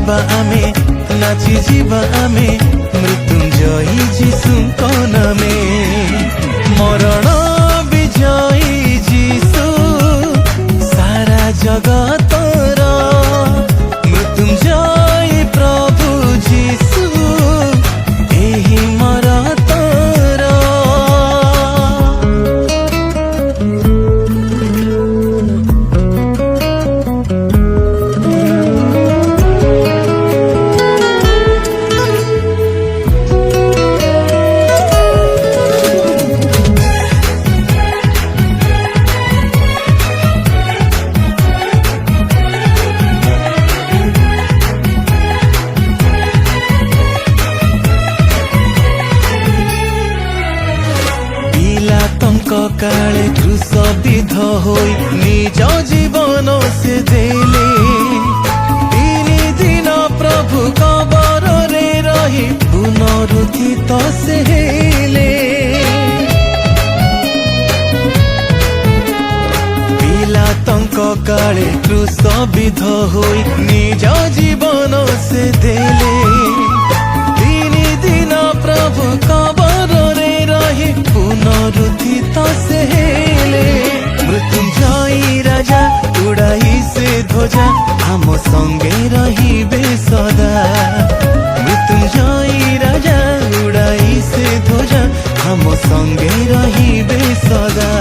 ଯିବା ଆମେ, ନାଚି ଯିବା ଆମେ ମୃତ୍ୟୁଞ୍ଜୟୀ ଯୀଶୁଙ୍କ ନାମେ। ମରଣ ବିଜୟୀ ଯୀଶୁ ସାରା ଜଗତର, ମୃତ୍ୟୁଞ୍ଜୟୀ ପ୍ରଭୁ ଯୀଶୁ ଏହି ମୋର ତୋର। কালে ক্রুশবিদ্ধ হই নিজ জীবন সে দেলে, তিনি দিন প্রভু কবরে রহি পুনরুত্থিত সে হেলে। পিলাতଙ୍କ কালে ক্রুশবিদ্ধ হই নিজ জীবন সে দেলে, তিনি দিন প্রভু কবরে রহি পুনরুত্থিত সে হেলে। মৃত্যুঞ্জয়ী রাজা উড়াই সে ধ্বজা আম সঙ্গে রহিবে সদা। মৃত্যুঞ্জয়ী রাজা উড়াই সে ধ্বজা আম সঙ্গে রহিবে সদা।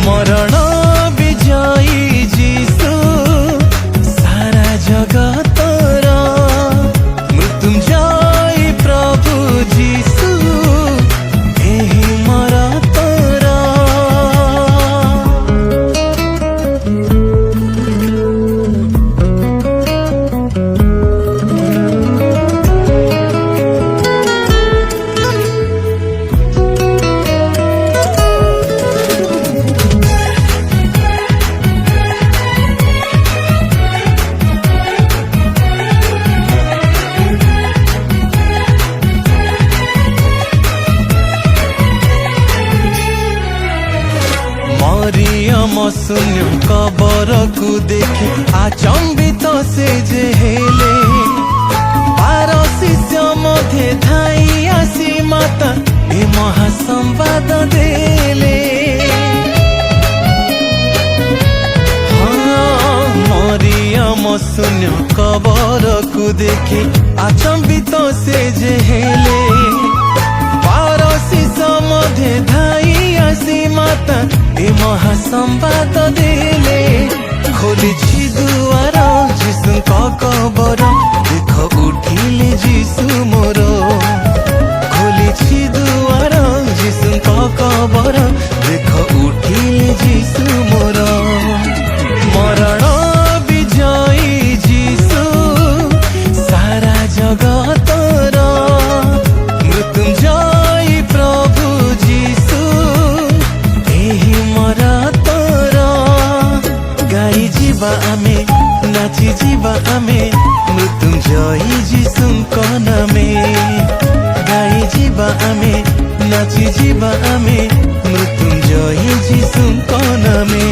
মরণ বিজয়ী যীশু সারা জগতর, মৃত্যুঞ্জয়ী প্রভু যীশু ଏହି ମୋର ତୋର। ମରିୟମ ଶୂନ୍ୟ କବରକୁ ଦେଖି ଆଚମ୍ବିତ ସେ ଯେ ହେଲେ, ବାର ଶିଷ୍ୟ ମଧ୍ୟେ ଧାଇ ଆସି ମାତା ଏ ମହାସମ୍ବାଦ ଦେଲେ। ମରିୟମ ଶୂନ୍ୟ କବରକୁ ଦେଖି ଆଚମ୍ବିତ ସେ ଯେ ହେଲେ, ବାର ଶିଷ୍ୟ ମଧ୍ୟେ ଧାଇ ଆସି ମାତା ଏ ମହାସମ୍ବାଦ ଦେଲେ। ଖୋଲିଛି ଦୁଆର ଯୀଶୁଙ୍କ କବର, ଦେଖ ଉଠିଲେ ଯୀଶୁ ମୋର। ଖୋଲିଛି ଦୁଆର ଯୀଶୁଙ୍କ କବର, ଦେଖ ଉଠିଲେ ଯୀଶୁ ମୋର। ମରଣ ବିଜୟୀ ଯୀଶୁ ସାରା ଜଗତର, ମୃତ୍ୟୁଞ୍ଜୟୀ ପ୍ରଭୁ ଯୀଶୁ ଏହି ମୋର ତୋର। ଗାଇ ଯିବା ଆମେ, ନାଚି ଯିବା ଆମେ ମୃତ୍ୟୁଞ୍ଜୟୀ ଯୀଶୁଙ୍କ ନାମେ। ଗାଇ ଯିବା ଆମେ, ନାଚି ଯିବା ଆମେ ମୃତ୍ୟୁଞ୍ଜୟୀ ଯୀଶୁଙ୍କ ନାମେ।